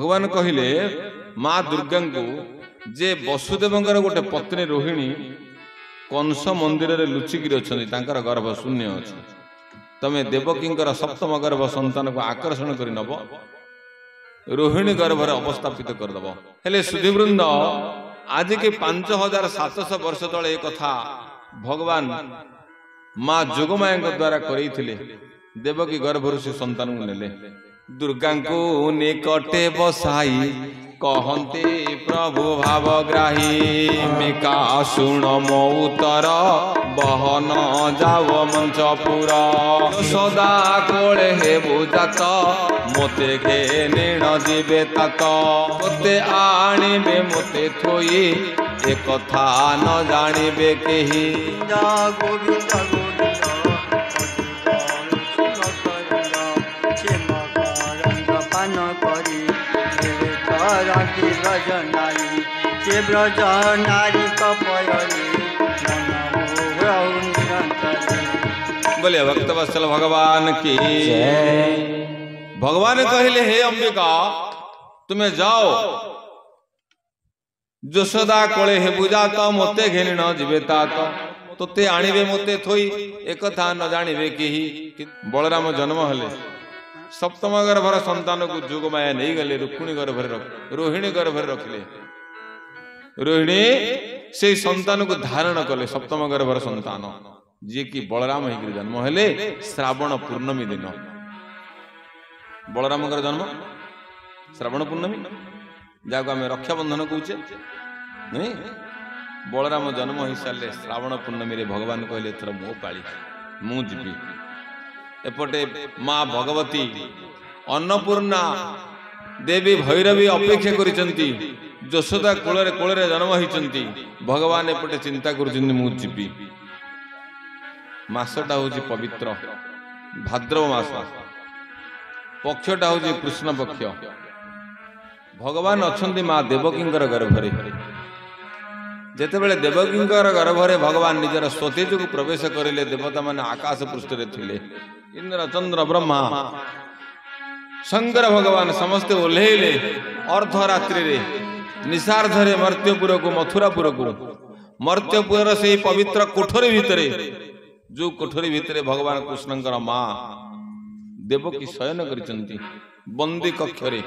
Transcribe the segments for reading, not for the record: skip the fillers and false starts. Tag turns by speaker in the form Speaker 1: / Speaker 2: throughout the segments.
Speaker 1: भगवान कहले माँ दुर्गा को जे वसुदेवंकर गोटे पत्नी रोहिणी कंस मंदिर रे लुचिकी अच्छा गर्भ शून्य अच्छे तमे देवकींकर सप्तम गर्भ संतान को आकर्षण कर नब रोहिणी गर्भ अवस्थापित करदब हेले सुधीवृंद आज के 5700 वर्ष तले एक कथा भगवान माँ जोगमाया द्वारा करैथिले देवकी गर्भरु से संतान को नेले दुर्गा को निकटे बसाई कहते प्रभु भावग्राही मिका शुण मौतर बहन जाव मंचपुरा सदा कोले हे बुझात मोते घे निण जीवे तात मोते आणिबे मोते थोई ए कथा न जानिबे केही
Speaker 2: गोविंद ब्रज नारी
Speaker 1: बोले भक्त वत्सल भगवान की भगवान कहले हे अंबिका तुम्हें जाओ यशोदा कोले हे बुझा तो मोते घेनी न जीवे तात तोते आणिबे मोते थोई एक कथा न जानिबे केही बलराम जन्म हले सप्तम गर्भर संतान को जोगमाया नहीं गले रुक्मिणी गर्भ रोहिणी गर्भ रखिले रोहिणी से संतान को धारण कले सप्तम गर्भर संतान जी की बलराम होकर जन्म हेले श्रावण पूर्णमी दिन बलराम जन्म श्रावण पूर्णमी जहाँ आम रक्षाबंधन कहे नहीं बलराम जन्म हो सारे श्रावण पूर्णमी रे भगवान कहले थर मो पाली मु जीवी एपटे माँ भगवती अन्नपूर्णा देवी भैरवी अपेक्षा करिसंती यशोदा कोଳରେ कोଳରେ जन्म होइसंती भगवान एपटे चिंता करुछंती मु जीवी मासटा होची पवित्र भाद्रव मास पक्षटा होची कृष्ण पक्ष भगवान अछंती माँ देवकींकर गर्भरे जेतेबेले देवकींकर गर्भरे भगवान निजर स्वतेज को प्रवेश करिले देवता माने आकाश पृष्ठ रे थिले इंद्र चंद्र ब्रह्मा शंकर भगवान समस्ते ओल्हेले अर्धरात्रि रे निशार्धरे मर्त्यपुर को मथुरापुर को मर्त्यपुर से पवित्र कोठरी भितरे जो कोठरी भितरे भगवान कृष्णंकर माँ देवकी शयन करिसंती बंदी कक्षरे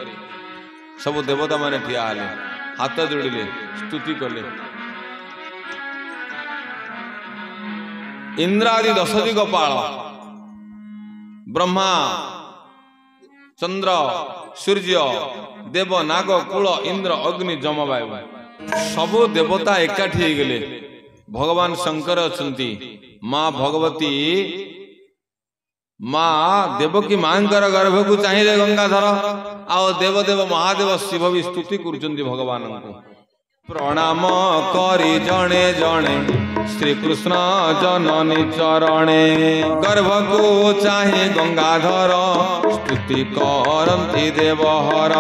Speaker 1: सब देवता माने ठिया हले हाथ जोड़िले स्तुति कले इंद्रादि 10 दिगपाल ब्रह्मा चंद्र सूर्य देव नाग कुल इंद्र अग्नि जमवायु सबु देवता एकाठी गले भगवान शंकर अछंती माँ भगवती माँ देवकी मांकर गर्भ को चाहिए गंगाधर आओ देवदेव महादेव शिव भी स्तुति करुचंती भगवान को प्रणाम करी जणे जणे श्री कृष्ण जननी चरणे गर्भ को चाहे गंगाधर स्तुति करंती देवहर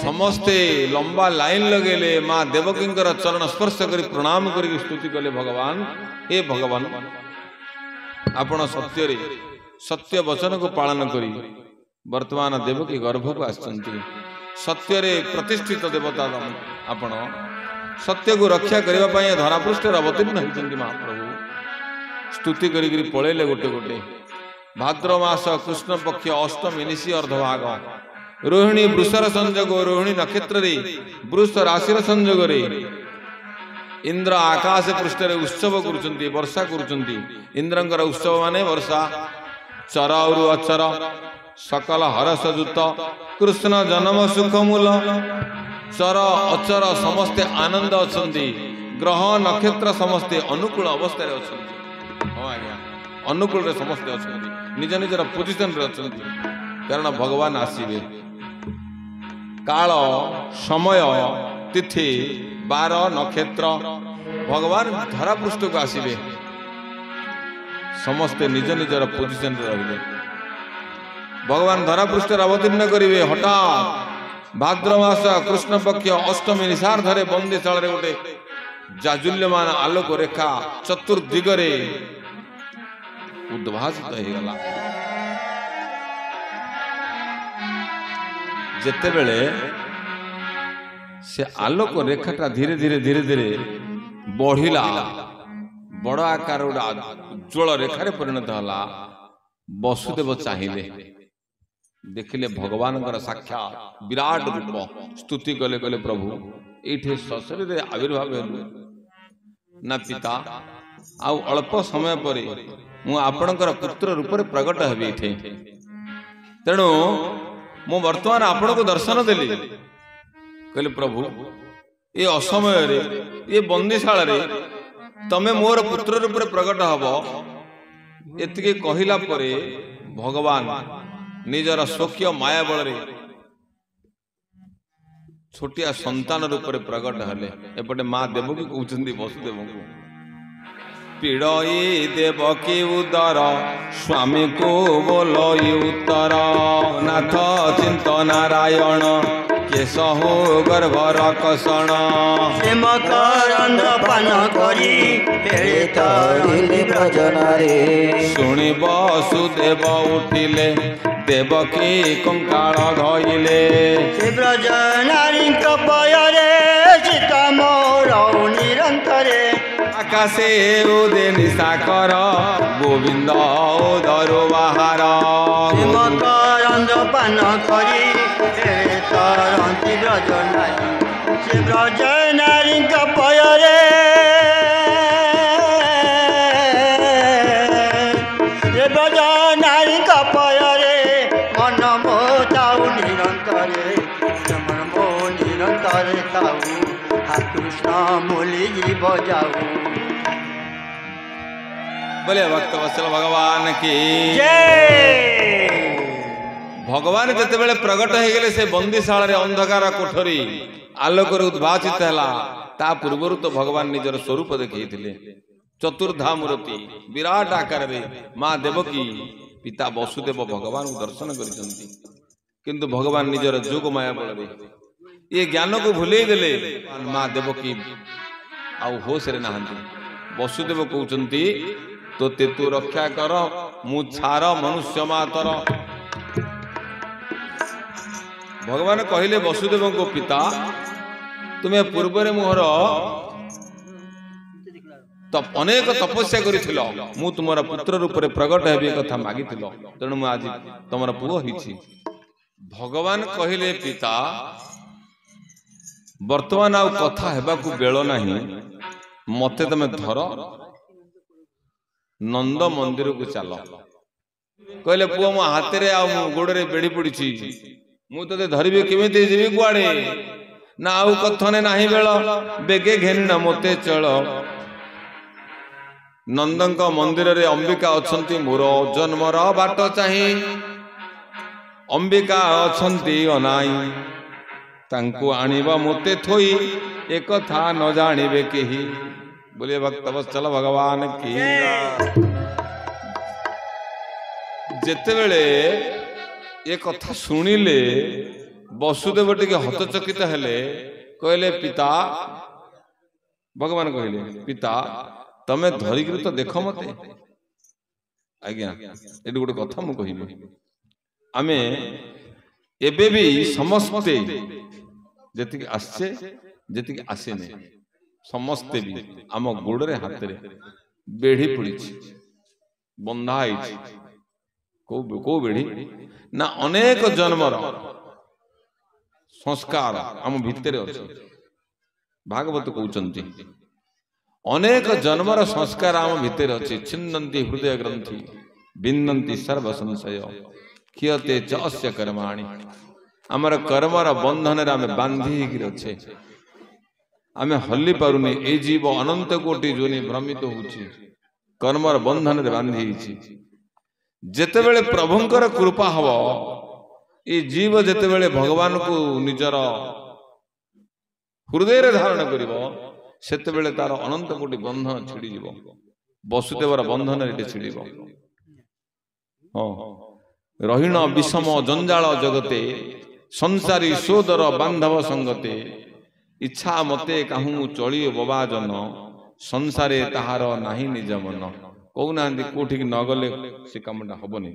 Speaker 1: समस्ते लंबा लाइन लगेले माँ देवकींकर चरण स्पर्श करी प्रणाम करी स्तुति कले भगवान हे भगवान आपण सत्य रे सत्य वचन को पालन करी वर्तमान देवकी गर्भ को आसचंती सत्य रे प्रतिष्ठित देवता आपण सत्य को रक्षा करने पाई धरापृष्ठ अवतीर्ण होती महाप्रभु स्तुति करी पलैले गोटे गोटे भाद्र मास कृष्ण पक्ष अष्टमी निशी अर्धभाग रोहिणी वृषर संजोग रोहिणी नक्षत्र रे वृष राशि संजोग रे इंद्र आकाश पृष्ठ रे उत्सव करुचंती वर्षा करुचंती इंद्रंकर उत्सव माने वर्षा चर और अचर सकल हरसयुत कृष्ण जन्म सुख मूल चर अचर समस्ते आनंद अछंती ग्रह नक्षत्र समस्ते अनुकूल अवस्था रे अछंती हां आज्ञा अनुकूल रे समस्ते अछंती निज निजर पोजिशन रे अछंती कारण भगवान आसीबे काल समय तिथि बार नक्षत्र भगवान धरा पृष्ठ को आसीबे समस्ते निज निजर पोजिशन रे रहिबे भगवान धरा पृष्ठ अवतीर्ण करिवे हठात भाद्र मास कृष्ण पक्ष अष्टमी निशार्धरे बंदीशाल गोटे जाजुल्यमान आलोक रेखा चतुर्दिगरे उद्भासित हो गला जेतेबेले से आलोक रेखाटा धीरे धीरे धीरे धीरे बढ़िला बड़ आकार उज्ज्वल रेखार परिणत होला। वसुदेव चाहिए देखिले भगवान साक्षात विराट रूप स्तुति कले कले प्रभु ये सशरीर आविर्भाव हेलु ना पिता आउ अल्प समय पर मु आपणकर पुत्र रूप में प्रकट हेबी इठे तेणु मु वर्तमान आपण को दर्शन देली कहले प्रभु ये असमय रे ये बंदीशाला रे तमे मोर पुत्र रूप में प्रकट हब एतिके कहिला परे भगवान निजर स्वकीय माया बल छोटिया संतान रूप में प्रकट हेले। एपटे माँ देवकी कहते वसुदेव को पीड़ई देवकी उदर स्वामी को बोलई उत्तर नाथ चिंत नारायण केशहो गर्भर कषण
Speaker 2: पान करी
Speaker 1: शुणी वसुदेव उठिले देवकी कंकाल धइले
Speaker 2: ब्रज नारी पयरे सीता मोर निरंतरे
Speaker 1: आकाशे उदे निशाकर गोविंद उदरो बाहार
Speaker 2: मकरंद पान करी तरंती ब्रज नारी से ब्रज नारी पयरे ब्रज नारी पयरे मन मोताऊ निरंतरे मन मो निरंतरे ताऊ कृष्ण मूली जीव जाऊ।
Speaker 1: बोले भक्त वत्सल भगवान की
Speaker 2: जय।
Speaker 1: भगवान जिते प्रकट हो गले से बंदीशाला अंधकार कोठरी आलोक उद्भाषित है ता पूर्वर तो भगवान निजर स्वरूप देखते चतुर्धा मूर्ति विराट आकार माँ देवकी पिता वसुदेव भगवान को दर्शन कर भगवान निजर जोग माया बल ये ज्ञान को भूले देले माँ देवकी आउ होश रे नहांती वसुदेव कहते तोते तू रक्षा कर मु छार मनुष्य मातर भगवान कहले वसुदेव को पिता तुम्हें पूर्व मोहर अनेक तपस्या करिथिलो मु तुमरा पुत्र रूप में प्रकट हेबी कथा मागिथिलो तेणु मु आज तुमरा पुओ हिछि। भगवान कहले पिता वर्तमान आउ कथा हेबाकू बेलो नाही मते तमे धर नंद मंदिर को चल कहले पुओ मो हाथ रे आ गोड़े बेड़ी पड़ी मु ते धरबी केमिति जीवी कुआडे ना आउ कथने नाही बेल बेगे घेन मते चल नंदंक मंदिर रे अंबिका अछंती मोर जन्मर बाट चाही अंबिका अछंती अनाई तांको आनिबा मोते थोई एक था न जानिबे केही। बोलिए भक्त वत्सल भगवान की जेते बेले ये कथा सुनिले वसुदेव टिके हतचकित हेले कहले पिता भगवान कहले पिता तमे धरिक तो देख मते आज्ञा ये गोटे कथा मु कहिबे आमे एबे भी समस्ते जेतिक आसे जेतिक आसे ने समस्ते भी आम गोड़े हाथ रे बेढ़ी पड़ी बंधाई को बेढ़ी ना अनेक जन्मर संस्कार आम भितर अच्छे भागवत कहते अनेक जन्मर संस्कार आम भितर अच्छे छिन्नन्ति हृदय ग्रंथि भिन्नन्ति सर्व संशय कियते च अस्य कर्माणि आमर कर्मर बंधन रे आमे बांधी अच्छे आमे हल्ली पारुनी ए जीव अनंत कोटि जोनि भ्रमित होउछि कर्मर बंधन रे बांधी जेते बेले प्रभुंकर कृपा हव ये जीव जेते बेले भगवान को निजर हृदय रे धारण करिवो सेते बेले तार अनंत कोटि बंधन छिड़ी जीवो वसुदेवर बंधन रे छिड़ीबो रहीण विषम जंजाल जगते संसारी सोदर बांधव संगते इच्छा मते कहूँ चली बबा जन संसारे ताहार नाही निज मन कहूना कोठिक न गले से कामटा हबनी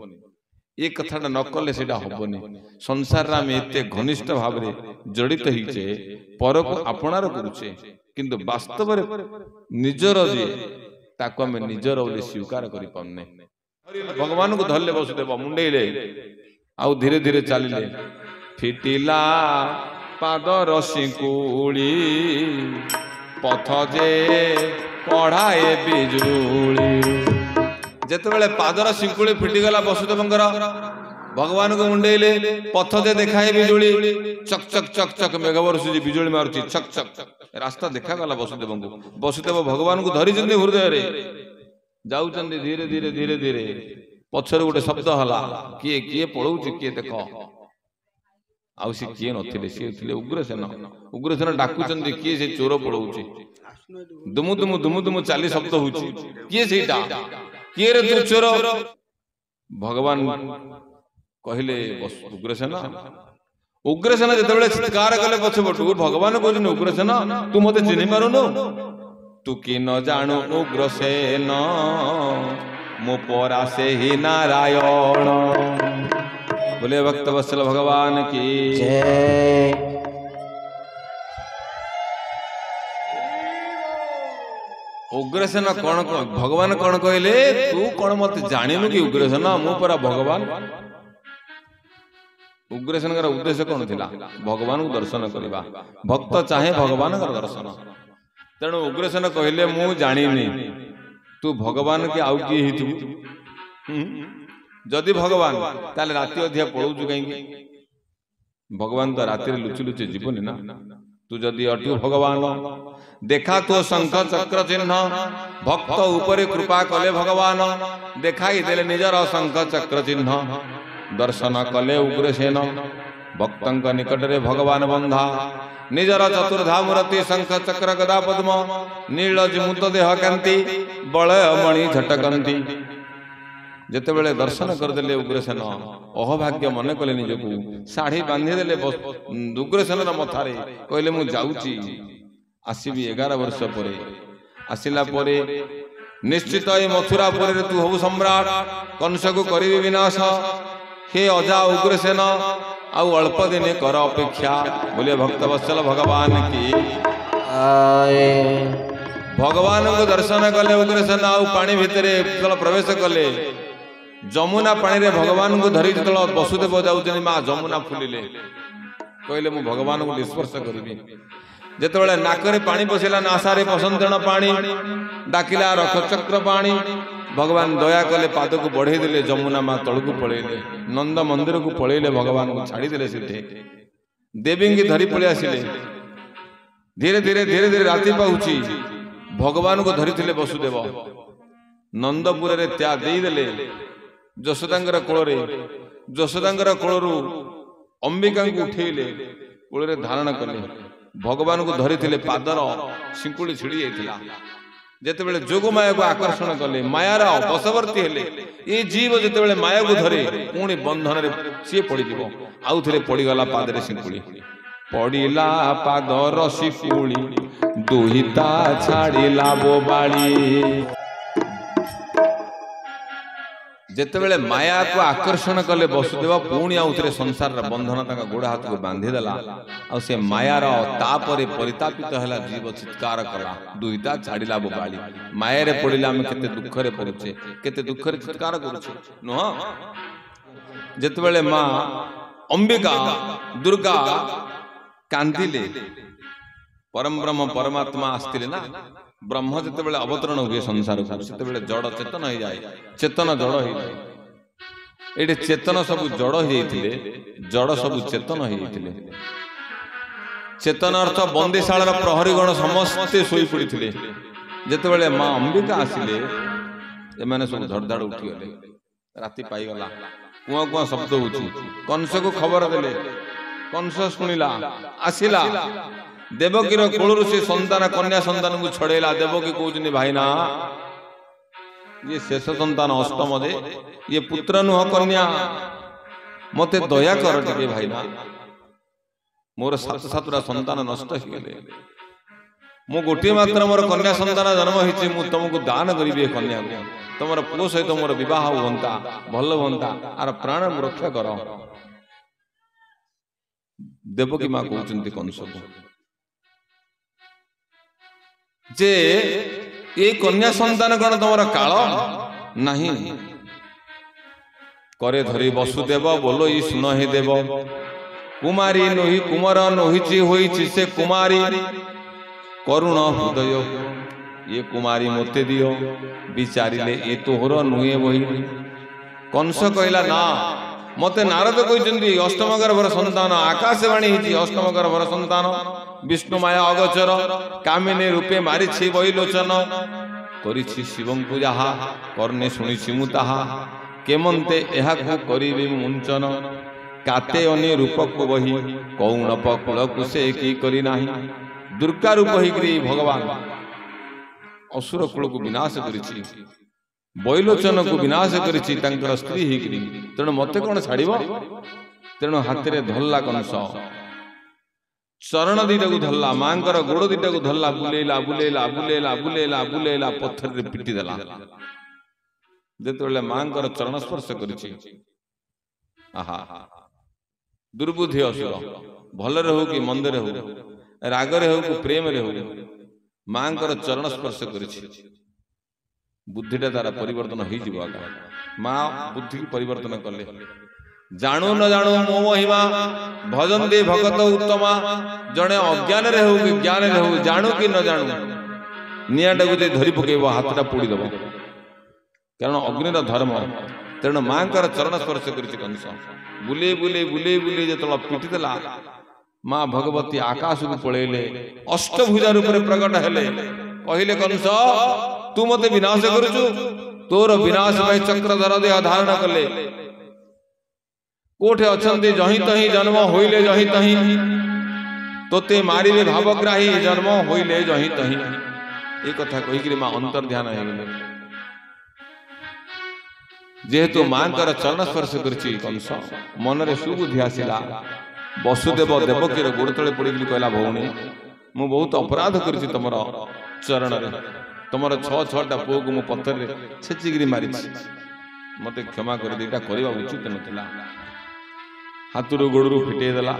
Speaker 1: ये कथाटा न कले सेटा हबनी संसार रे आमे एते घनिष्ठ भाव रे जड़ित हिचे पर को आपणार करूचे किंतु वास्तव रे निजर जे ताको आमे निजर बोली स्वीकार करि पन्ने भगवान को धरले वसुदेव मुंडेले आउ धीरे धीरे चलिले फिटिला पाद रसिकुली पथ जे पढ़ाए बिजुली जेतेबेले पादर शिंकुली फिटिगला वसुदेवंकर भगवान को मुंडेले पथ जे देखाए बिजुली चक चक चक चक मेघ वर्षुची बिजुली मारुची चक चक रास्ता देखा गला वसुदेव को वसुदेव भगवान को धरी जंदी हृदय रे जाउचंदी धीरे धीरे धीरे धीरे पछर गोटे शब्द हला किए किए पळौची किए देखो आउ से किए नथिले से थिले उग्रसेन डाकुचंदी किए से चोर पळौची दुमु दुमु दुमु दुमु चाली शब्द होची किए सेटा किए रे तू चोर भगवान कहले उग्रसेन जेतेबेले चित्कार कले पछपटू भगवान कहजन उग्रसेन तू मते चिन्हि मारुनो तू कि न जानू उग्रसेन मो परा से ही नारायण बोले भक्त वत्सल भगवान की
Speaker 2: जय।
Speaker 1: उग्रसेन कौन भगवान कौन कहले तू कौन मत जानिनु कि उग्रसेन मो परा भगवान उग्रसेन का उद्देश्य कौन थिला भगवान को दर्शन करबा भक्त चाहे भगवान का दर्शन तेणु उग्रसेन कहले मु जानिनी तू भगवान के आउ किए हितु जदि भगवान ताले राति अधिया पळौचु कहीं भगवान तो राति लुचि लुचि जीवनी ना तू जदि अटु भगवान देखा तो शंख चक्र चिन्ह भक्त ऊपर कृपा कले भगवान देखाई देले निजर शंख चक्र चिन्ह दर्शन कले उग्रसेन भक्तंक निकट रे भगवान बंधा निजर चतुर्धा मूर्ति शंख चक्र गदा पद्म नीलज मुत देह कांति बलय मणि झटकंती जेतेबेले दर्शन करदेले उग्रसेन अहोभाग्य मन कले निजकू साड़ी बांधी देले उग्रसेन मथारे कहले मु जाउची आसीबी 11 वर्ष परे आसिला परे निश्चित ए मथुरा परे तू हो सम्राट कंस को करिबी विनाश हे अजा उग्रसेन आउ अल्प दिन कर अपेक्षा बोले भक्त वत्सल भगवान की भगवान को दर्शन कले उग्रसेन आउ पानी भितरे प्रवेश कले जमुना पानी रे भगवान को धरी तल वसुदेव जाउचनी मां जमुना फुलिले कहले मु भगवान को स्पर्श करिबी जेतेबेले नाकरे पानी पसिला नासारे पसंतण पानी डाकिला रख चक्र पानी भगवान दया कले पाद को बढ़े देले जमुना मां तळकु पळेले नंद मंदिर को पळेले भगवान को छाड़ी देले सिद्धे देवी की धरी पळे आसिले धीरे धीरे धीरे धीरे राति पाउची भगवान को धरिथिले वसुदेव नंदपुर रे त्या देई देले जशोदांगर कोଳରେ जशोदांगर कोळरू अंबिका को उठेले कोଳରେ धारण कले भगवान को धरिथिले पादर सिंकुली छिड़ी जाइथिला जेतेबेले जोग माया को आकर्षण कले मायार बसवर्ती हेले ये जीव जेतेबेले माया को धरे पुणी बंधन रे सी पड़ी जीवो आउ थरे पड़ी गला पादरे सिंकुली पड़िला पादर सिंकुली दुहिता छाड़िला बोबाली जेतेबेले माया को आकर्षण कले वसुदेव पुणी आउ थरे संसार रा बंधन ताका गोड़ हाथ को बांधी देला आ से मायार तापरे परितापित हैला जीव चित्कार कला दुहिता छाड़िला बोबाली माया रे पड़िला हम केते दुख रे पड़ुछे केते दुख रे चित्कार करूछे नो जेतेबेले मां अंबिका दुर्गा कांदिले परम ब्रह्म परमात्मा आस्तिले ना ब्रह्म जेतेबेले अवतरण हुए संसार को सेतेबेले जड़ चेतन हो जाए चेतन जड़ हो जाए एटे चेतन सब जड़ हो जाइतिले जड़ सब चेतन हो जाइतिले चेतन अर्थ बंदीशाला प्रहरी गण समस्ते सोई पड़िथिले जेतेबेले मां अंबिका आसिले एमाने सब धड़धड़ उठी गले राति पाई गला कुआ कुआ शब्द होची कंस को खबर देले कंस सुनिला आसिला देवकीर कोलरू से संतान कन्या संतान को छड़ेला देवकी कहउचनी भाईना ये शेष संतान अष्टम दे ये पुत्र नुह कन्या मते दया कर टिके भाईना मोर सात सातरा संतान नष्ट हो गले मु गोटे मात्र मोर कन्या संतान जन्म होइछि मु तुमको दान करिबे कन्या को तुम पुओ सहित मोर विवाह होता भल होता आर प्राण रक्षा कर। देवकी माँ कहते कंस को जे ये कन्या संतान कौन तुम काल नहीं करे धरी वसुदेव बोलो ई सुन ही देव कुमारी नोही कुमार नोहिची होईची से कुमारी करुण हृदय ये कुमारी मते दियो विचारिले ये तोहर नुहे बही। कंस कहला ना मते नारद कहते अष्टम गर्भर संतान आकाशवाणी अष्टम गर्भर संतान विष्णु माया अगोचर कामिनी रूपे मारिछि बहिलोचन करिछि शिवं पूजा कर्णे शुणिछि मु ताहा केमंते एहाकु करिबि मुंचन काते अनि रूप को बही कौन पकुल कुसे की करी नाही। दुर्गा रूप होइकरी भगवान असुर कुल को विनाश करिछि बहिलोचन को विनाश करिछि तांकर स्त्री होइकरी तेणु मते कोन छाड़िबो। तेणु हाथ रे धरला कंस चरण दीटा को धरला मांकर गोड़ दीटा को धरला बुलेला बुलेला बुलेला बुलेला बुलेला पत्थर रे पिटी देला। जेतोले मांकर चरण स्पर्श करिछि आहा दुर्बुद्धि असुर भलरे हो कि मंदरे हो रागरे हो कि प्रेम रे हो मांकर चरण स्पर्श करिछि बुद्धिटा तारा परिवर्तन हो जिवो। माँ बुद्धि की परिवर्तन कले जानू न जानू मो महिमा भजन दे भगत उत्तमा जड़े अज्ञान रे हो कि ज्ञान रे हो जानू कि न जानू निआटा को धरी पकेब हाथटा पोड़ी दब कारण अग्निर धर्म। तेणु माँ चरण स्पर्श करिछि कंस बुले बुले बुले बुले जो पिटी देला माँ भगवती आकाश को पलैले अष्टभुजा रूप प्रकट हेले कहले कंस तू मते विनाश करुचु तोर विनाश में चक्रधर देह धारण कले कोठे अछंती जही तही जन्म होइले जही तही तोते मारिबे भावग्राही जन्म होइले जही तही। ए कथा कहिकरी माँ अंतर ध्यान हो गले जेहेतु माँ चरण स्पर्श करिछि कंस मनरे सुबुद्धि आसिला। वसुदेव देवकीर गोड़ तले पड़ी कहला भौणी मु बहुत अपराध करिछि तुमर चरण रे तुमर 6-6टा पुओ को मु पत्थर रे छेचिगिरी मारिछि मते क्षमा कर दे। एटा करबा उचित नथिला। हाथरू गोड़रू फिटे देला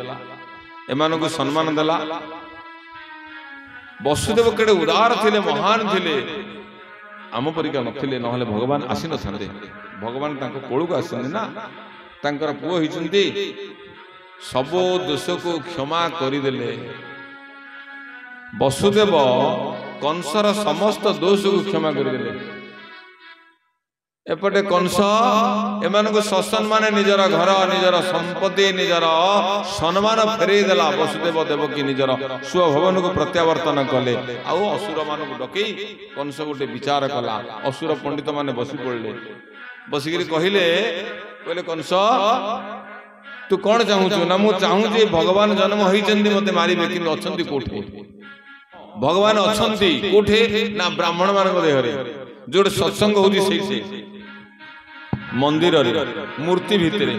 Speaker 1: एमान को सम्मान देला। वसुदेव केडे उदार थिले महान थिले आम परिका नथिले नहले भगवान आसी न थांदे। भगवान तांको कोळ को आसने ना तांकर पुओ हिचंती सबो दोष को क्षमा करिदेले। वसुदेव कंसर समस्त दोष को क्षमा करिदेले। एपटे कंस एमान को ससम्मान निजर घर निजर संपत्ति निजर सम्मान फेरे देला। वसुदेव देवकी निजर स्वभवन को प्रत्यावर्तन कले। आउ असुर मान को डकई कंस गोटे विचार कला। असुर पंडित माने बसी पड़ले बसिकी कहले कहले कंस तू कौन चाहूचु ना मु चाहूची भगवान जन्म होइचंदी मते मारिबे कि अछंती कोठे भगवान अछंती कोठे ना ब्राह्मण मान देह रे जोड़ सत्संग होउची से मंदिर रे मूर्ति भितरे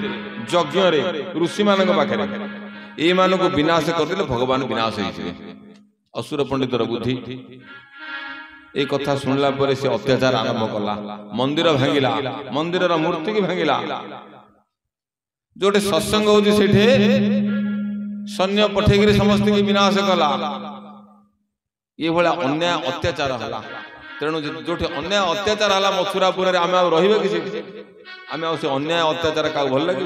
Speaker 1: यज्ञ रे ऋषि मान पाखे ए मान को विनाश करदेले भगवान विनाश होइछे। असुर पंडितर बुद्धि ए कथा सुनला परे से अत्याचार आरंभ कला। मंदिर भांगिला मंदिर मूर्ति की भांगिला जोटे सत्संग होउची सेठे सैन्य पठेगिरी समस्त की विनाश कला। ये भला अन्याय अत्याचार हला। तेणु जोटे अन्याय अत्याचार हला मथुरापुर रे आमे रहिबे कि आमे से अन्याय अत्याचार का भल लगे।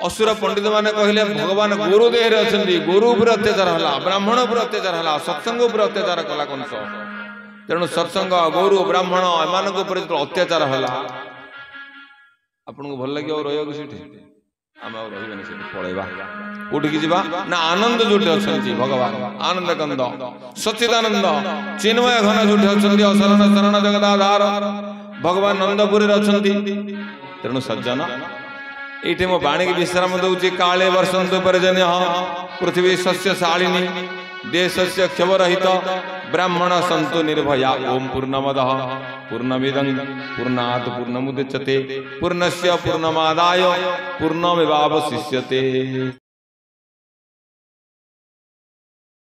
Speaker 1: असुर पंडित माने कहले भगवान गुरु देह रे अछंती गुरु उपर अत्याचार हला ब्राह्मण उपर अत्याचार हला सत्संग उपर अत्याचार कला कंस। तेणु सत्संग गुरु ब्राह्मण एमान उपर अत्याचार हला आपन को भल लगे और रहयो सेठी आमे रहिबे सेठी पळेबा कोठी जीवा ना आनंद जोटे अछंती भगवान आनंद कंद सच्चिदानंद चिन्मय घन जोटे अछंती असरण शरण जगदाधार भगवान नंदपुरी अछंती। तेणु सज्जन ये मो बाणी की विश्राम दौची काले वर्षंतु पर्जन्य पृथ्वी शस्य शालिनी देशस्य क्षवरहित ब्राह्मण सन्तु निर्भया। ओम पूर्णमदः पूर्णमिदं पूर्णात् पूर्णमुदच्यते पूर्णस्य पूर्णमादाय पूर्णमेवावशिष्यते।